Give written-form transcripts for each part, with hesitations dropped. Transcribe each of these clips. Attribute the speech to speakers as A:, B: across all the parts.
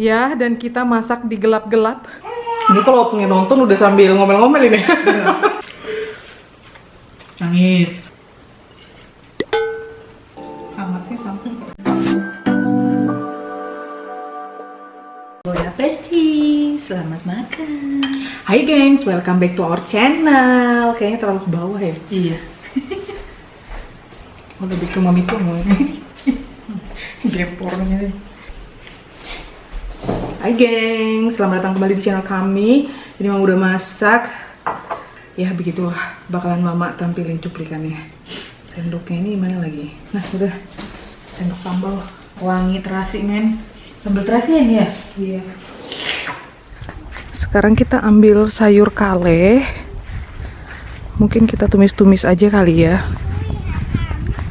A: Ya, dan kita masak di gelap-gelap. Ini kalau pengen nonton udah sambil ngomel-ngomel ini.
B: Nangis. Hangatnya sampai. Bon appetit, selamat makan.
A: Hai gengs, welcome back to our channel. Kayaknya terlalu ke bawah ya.
B: Iya.
A: Oh, lebih ke mami tuh mau ini. Gepornya nih. Hai gengs, selamat datang kembali di channel kami. Ini Mama udah masak. Ya begitulah, bakalan Mama tampilin cuplikannya. Sendoknya ini mana lagi? Nah udah, sendok sambal wangi terasi men.
B: Sambal terasi ya nih ya?
A: Iya. Sekarang kita ambil sayur kale. Mungkin kita tumis-tumis aja kali ya.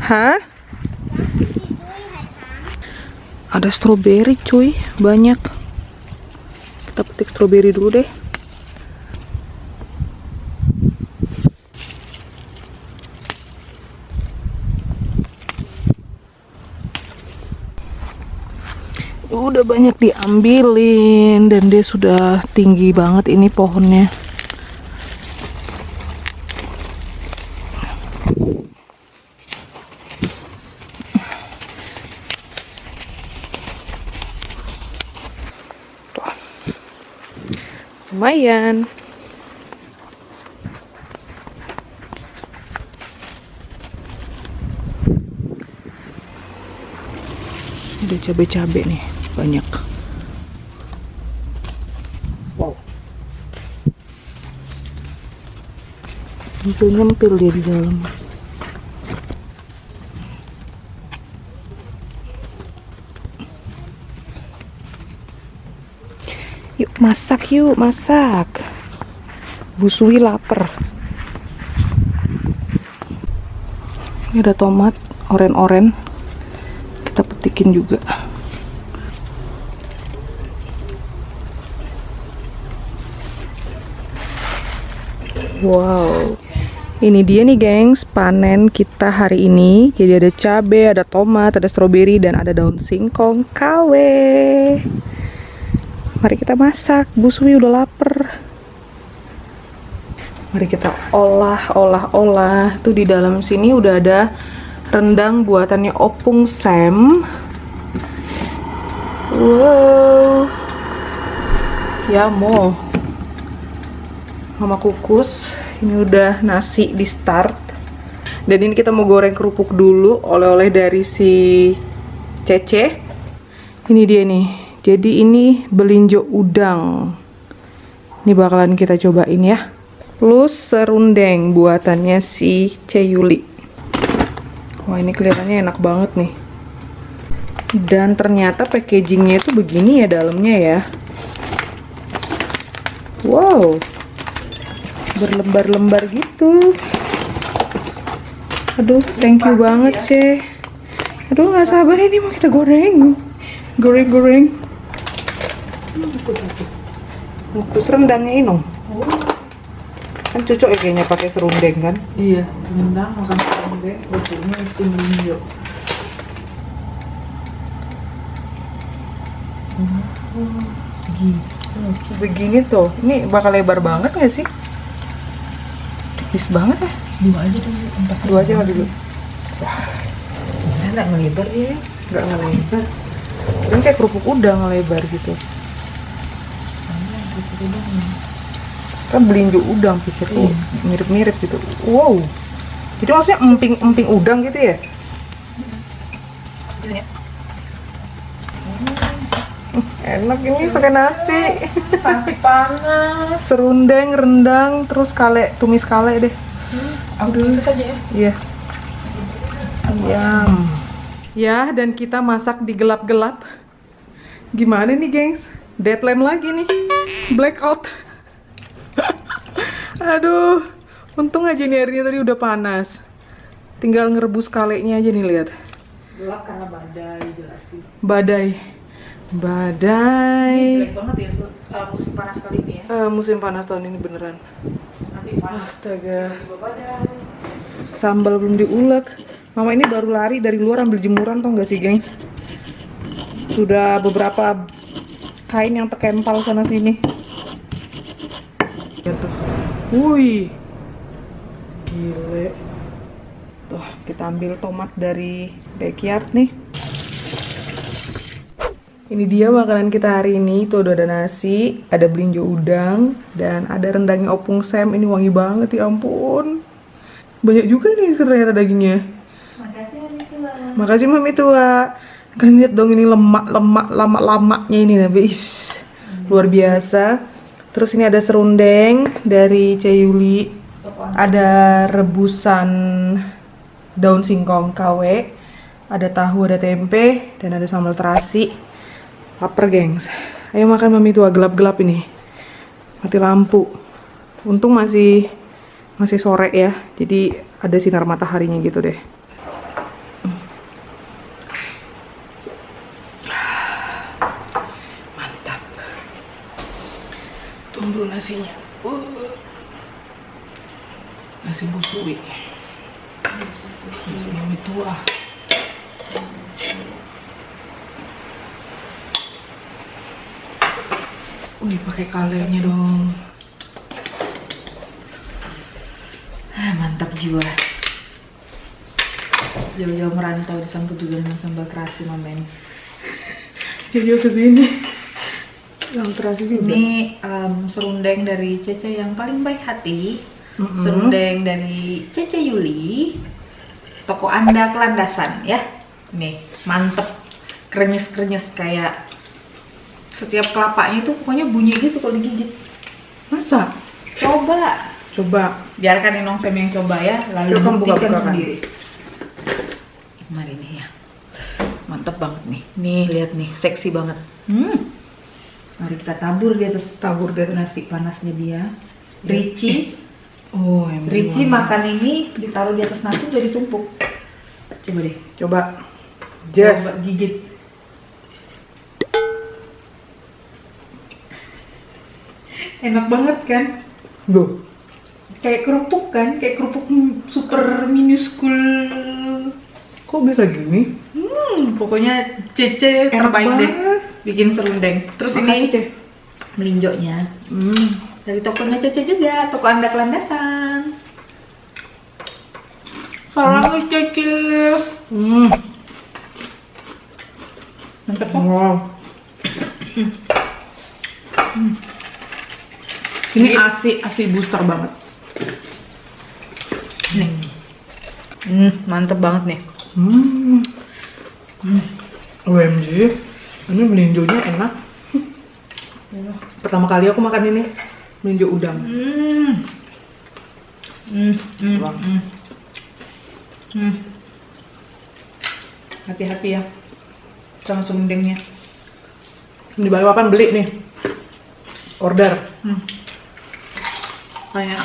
A: Hah? Ada stroberi cuy, banyak. Kita petik stroberi dulu deh. Udah banyak diambilin dan dia sudah tinggi banget ini pohonnya. Lumayan. Ada cabai-cabai nih, banyak. Wow. Nyempil dia di dalam. Yuk masak, yuk masak. Bu Suwi lapar. Ini ada tomat oren-oren. Kita petikin juga. Wow. Ini dia nih gengs, panen kita hari ini. Jadi ada cabai, ada tomat, ada stroberi, dan ada daun singkong KW. Mari kita masak, Bu Suwi udah lapar. Mari kita olah. Tuh di dalam sini udah ada rendang buatannya Opung Sam. Wow. Ya mau. Mama kukus. Ini udah nasi di start. Dan ini kita mau goreng kerupuk dulu, oleh-oleh dari si Cece. Ini dia nih. Jadi ini belinjo udang. Ini bakalan kita cobain ya. Plus serundeng buatannya si Ceyuli. Wah ini kelihatannya enak banget nih. Dan ternyata packagingnya itu begini ya dalamnya ya. Wow. Berlembar-lembar gitu. Aduh thank you banget Ceh. Aduh gak sabar ini mau kita goreng. Goreng-goreng. Kukus rendangnya ini. Kan cocok ya kayaknya pakai serundeng kan?
B: Iya, rendang makan serundeng, kerupuknya mesti melinjo.
A: Begini tuh, ini bakal lebar banget gak sih? Tipis banget ya?
B: Dua aja dulu,
A: Dua aja kali dulu.
B: nggak ngelebar dia.
A: Nggak ngelebar. Ini kayak kerupuk udang ngelebar gitu. Kan belinjo udang pikir tuh mirip-mirip gitu. Wow. Itu maksudnya emping udang gitu ya? Enak ini pakai nasi.
B: Nasi panas.
A: Serundeng, rendang, terus kale, tumis kale deh.
B: Aku dulu saja ya.
A: Iya. Ayam. Ya, dan kita masak di gelap-gelap. Gimana nih, gengs? Deadline lagi nih. Blackout. Aduh, untung aja nih airnya tadi udah panas. Tinggal ngerebus kalenya aja nih, lihat.
B: Gelap karena badai jelas sih.
A: Badai.
B: Jelek banget ya musim panas kali ini ya.
A: Musim panas tahun ini beneran.
B: Nanti panas.
A: Astaga.
B: Tiba badai.
A: Sambal belum diulek. Mama ini baru lari dari luar ambil jemuran, tau gak sih, gengs? Sudah beberapa kain yang terkempal sana sini. Gitu. Wih, gile. Tuh, kita ambil tomat dari backyard nih. Ini dia makanan kita hari ini. Tuh udah ada nasi, ada belinjo udang, dan ada rendangnya opung Sam. Ini wangi banget, ya ampun. Banyak juga nih ternyata dagingnya. Makasih Mami Tua. Kan lihat dong ini lemak-lemaknya ini habis. Luar biasa. Terus ini ada serundeng dari Ceyuli. Ada rebusan daun singkong KW. Ada tahu, ada tempe, dan ada sambal terasi. Laper gengs. Ayo makan Mami Tua, gelap-gelap ini. Mati lampu. Untung masih sore ya. Jadi ada sinar mataharinya gitu deh. Mantap. Tunggu nasinya. Nasi busui. Nasi Mami Tua. Wih, pakai kalenya dong.
B: Mantap jiwa. Jauh-jauh merantau disambut juga dengan sambal terasi Mamen.
A: Jauh-jauh ke sini. Yang terasi juga.
B: Ini serundeng dari Cece yang paling baik hati. Serundeng dari Cece Yuli. Toko Anda Kelandasan ya. Nih, mantep. Krenyes-krenyes kayak setiap kelapanya itu pokoknya bunyi gitu kalau digigit.
A: Masa?
B: Coba. Biarkan Inong Sam yang coba ya, lalu
A: Kamu
B: buktikan
A: buka-buka
B: sendiri. Mari nih ya. Mantap banget nih. Nih lihat nih, seksi banget. Mari kita tabur di atas nasi panasnya dia. Ricci.
A: Oh, yang
B: Ricci makan ini ditaruh di atas nasi udah ditumpuk. Coba deh.
A: Coba. Just.
B: Coba gigit. Enak banget kan?
A: Duh.
B: Kayak kerupuk kan? Kayak kerupuk super minuscul.
A: Kok bisa gini?
B: Pokoknya Cece
A: Enak
B: terbaik deh
A: banget.
B: bikin serundeng. Terus
A: Makasih,
B: ini
A: Ce.
B: melinjoknya dari tokonya Cece juga, toko Anda Kelandasan. Salam Cece. Mantap kok.
A: Wow. Ini asi booster banget.
B: Nih. Mantep banget nih.
A: OMG. Ini melinjonya enak. Pertama kali aku makan ini melinjo udang.
B: Hati-hati ya sama serundengnya.
A: Di Balikpapan beli nih. Order.
B: Kayak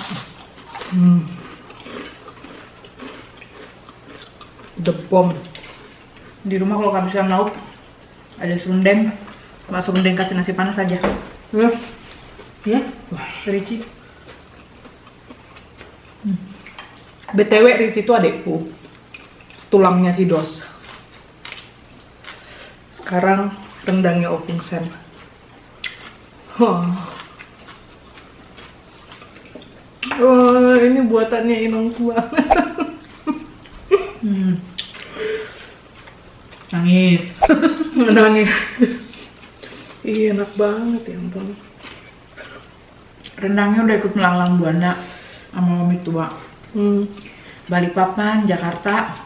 A: The bomb.
B: di rumah kalau kehabisan lauk ada serundeng, masuk serundeng kasih nasi panas aja.
A: Ya.
B: Ya, Ricci.
A: BTW Ricci itu adekku. Tulangnya si Dos. Sekarang rendangnya opung Sam. Wah, ini buatannya Inong Tua.
B: Nangis.
A: Nangis. Iya, enak banget ya ampun.
B: Rendangnya udah ikut melanglang buana sama Mami Tua. Balikpapan, Jakarta.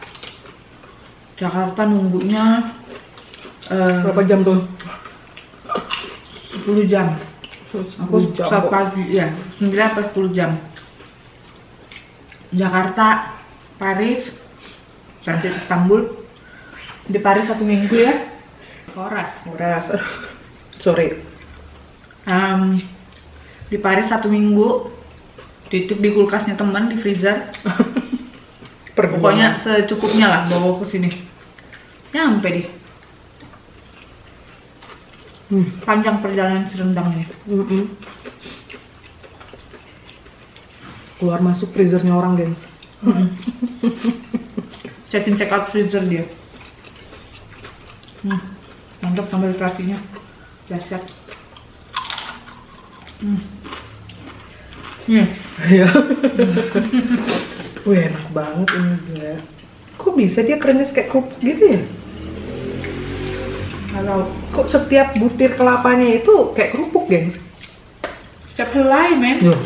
B: Jakarta nunggunya
A: Berapa jam tuh?
B: 10 jam. Aku
A: 10 jam
B: saat
A: kok.
B: pagi ya, 9 atau 10 jam. Jakarta, Paris, transit Istanbul. Di Paris 1 minggu ya. Horas.
A: Sorry.
B: Di Paris 1 minggu. Titip di kulkasnya teman di freezer. Pokoknya secukupnya lah bawa ke sini. Nyampe deh. Panjang perjalanan serendangnya.
A: Keluar masuk freezernya orang, gengs.
B: Check in check out freezer dia. Mantap sambal terasinya. Dahsyat.
A: Ya. Wih, enak banget ini juga. Kok bisa dia kremes kayak kerupuk gitu ya? Kalau kok setiap butir kelapanya itu kayak kerupuk, gengs?
B: Setiap helai, men.
A: Loh.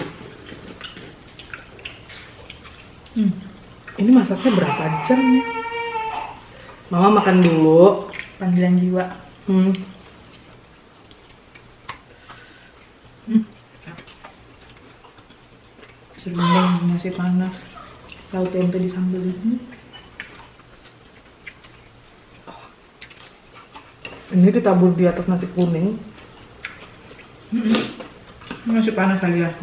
A: Ini masaknya berapa jam ya? Mama makan dulu.
B: Panggilan jiwa. Serundeng masih panas. Tahu tempe disambelin.
A: Ini ditabur di atas nasi kuning.
B: Ini masih panas kali ya.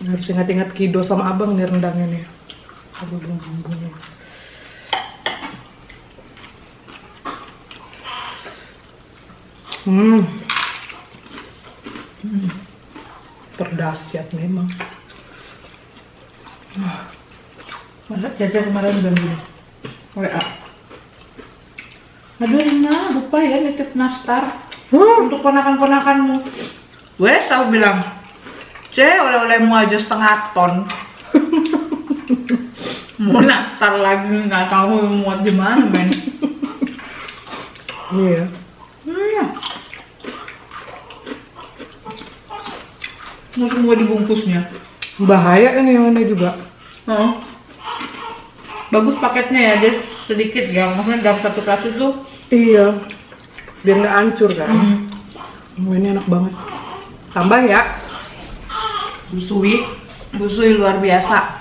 A: Harus ingat-ingat Kido sama abang nih rendangnya nih. Aduh, bumbunya. Terdahsyat memang.
B: Masa Caca kemarin udah gini? WA. Aduh Rina, lupa ya nitip nastar untuk ponakan-ponakanmu. Wes, aku bilang, oleh-olehmu aja setengah ton. Mau nastar lagi, nggak tahu muat di mana, men.
A: Iya.
B: Mau semua dibungkusnya.
A: Bahaya ini yang ini juga.
B: Oh. Bagus paketnya ya, dia sedikit ya. Maksudnya dalam satu kasus tuh.
A: Iya. Biar nggak hancur kan. Ini enak banget. Tambah ya.
B: Busui luar biasa.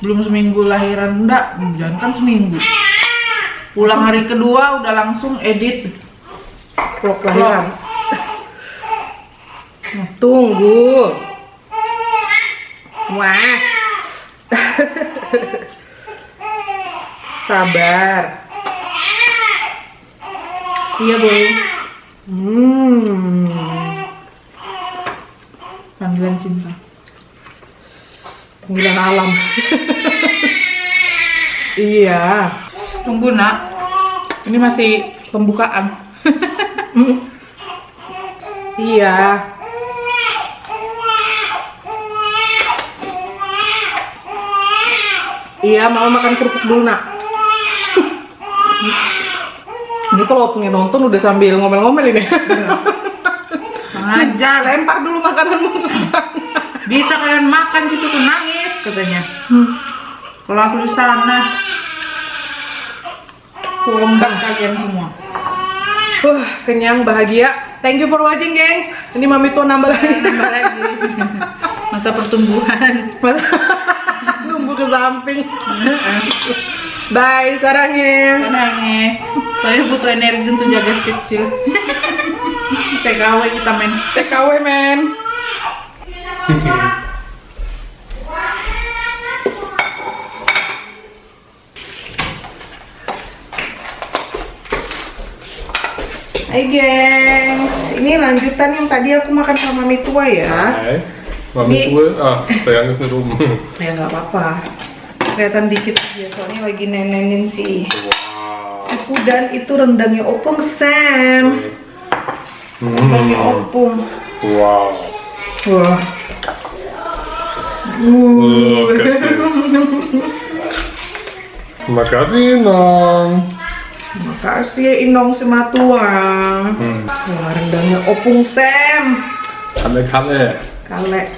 B: Belum seminggu lahiran, enggak, jangan kan seminggu. Pulang hari kedua udah langsung edit
A: Vlog lahiran. Tunggu. Wah. Sabar.
B: Iya boy. Panggilan cinta.
A: Panggilan alam. Iya.
B: Tunggu nak. Ini masih pembukaan.
A: Iya. Iya, mau makan kerupuk dulu nak. Ini kalau pengen nonton udah sambil ngomel-ngomel ini.
B: Aja
A: Lempar dulu makananmu.
B: bisa kalian makan gitu tuh nangis katanya. Kalau aku di sana, kuombak kalian semua.
A: Kenyang, bahagia. Thank you for watching, gengs. Ini Mami tuh nambah lagi.
B: Nambah lagi. Masa pertumbuhan.
A: Nunggu ke samping. Bye, sarangnya.
B: Nangis. Soalnya butuh energi untuk jaga kecil. TKW kita men.
A: TKW, men. Hai gengs, ini lanjutan yang tadi aku makan sama Mami tua ya.
C: Hai, Mami tua, sayangnya serum.
A: Ya nggak apa-apa, kelihatan dikit aja soalnya lagi nenenin si Ibu dan itu rendangnya Opung Sam. Rendangnya Opung.
C: Wow.
A: Wah.
C: Terima kasih, Nong.
A: Makasih Inong sama tuang. Wah, rendangnya Opung Sam.
C: Kale.
A: Kale.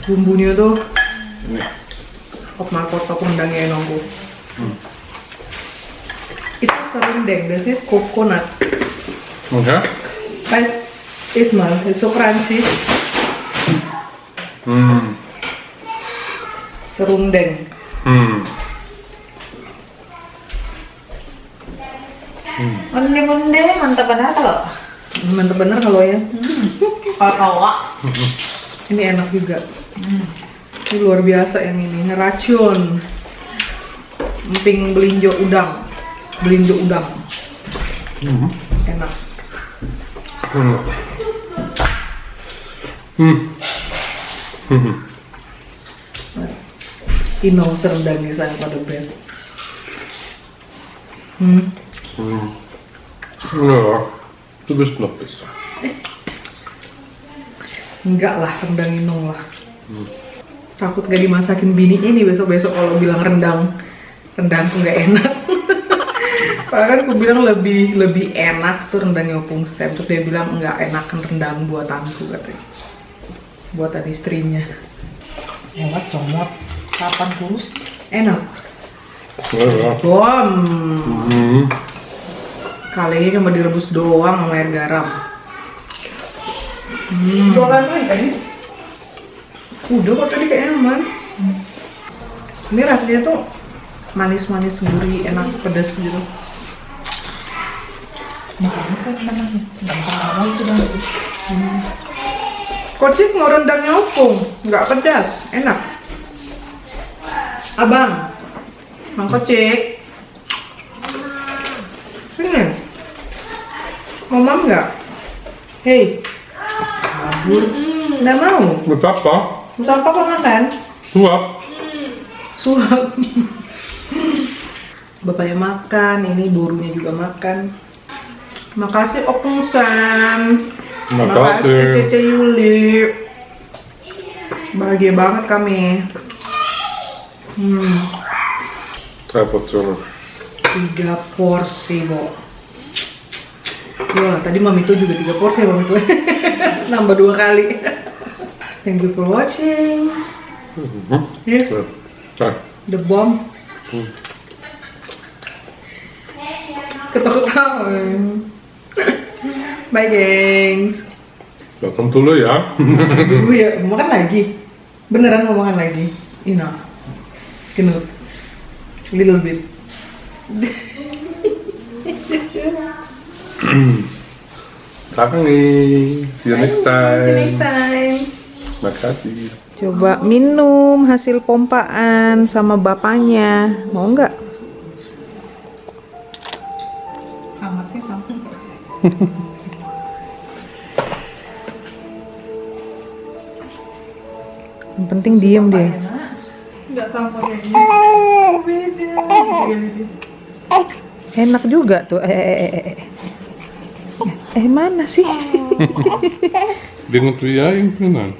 A: Bumbunya tuh
C: Ini.
A: kotak rendangnya Inongku. Itu serundeng, this is coconut.
C: Okay.
A: Guys, it smells so crunchy. Serundeng.
B: Onde mantap benar kalau.
A: Mantap bener kalau ya.
B: Kalau
A: Ini enak juga. Ini luar biasa yang ini. Racun. Emping belinjo udang. Enak. Ino serendangnya sangat pada best.
C: Ja, du bist noch besser.
A: Enggak lah, rendang Ino lah. Takut gak dimasakin bininya nih besok-besok kalau bilang rendangku nggak enak. Padahal kan aku bilang lebih enak tuh rendangnya Opung Sam. Terus dia bilang nggak enakan rendang buatanku katanya. Buatan istrinya. Enak comot. Kapan tulus? Enak.
C: Ja.
A: Bom.
C: Mhm.
A: Kali ini cuma direbus doang sama air garam. Jualan lain kayaknya. Udah kok tadi kayaknya aman. Ini rasanya tuh manis-manis, gurih, enak, pedas gitu. Kocik mau rendangnya opung, nggak pedas, enak. Abang, Mang Kocik, sini. Mau mam nggak? Hei, kabur, nggak mau.
C: Mit Papa?
A: Terus apa kok makan?
C: Suap.
A: Suap. Bapaknya makan, ini borunya juga makan. Makasih Opung Sam. Makasih
C: Makasih.
A: Cece Yuli. Bahagia banget kami.
C: 3 Portionen.
A: 3 porsi, Bo. Wah, tadi Mami tuh juga 3 porsi ya, Mami tuh. Nambah 2 kali. Thank you for watching.
C: Mhm.
A: Here,
C: So. Ja.
A: the bomb. Ketawa-ketawa. Bye, gengs.
C: Welkom dulu ya.
A: Dulu ya, mau makan lagi. Beneran mau makan lagi. Enough. Genut. Little bit.
C: Saken nih. See you next
A: See you next
C: time.
A: time.
C: Makasih.
A: Coba minum hasil pompaan sama bapaknya. Mau nggak?
B: Amatnya sama.
A: Yang penting diem deh.
B: Nggak sama kayak gini. Beda.
A: Enak juga tuh. Mana sih?
C: Dingen doe jij in Finland?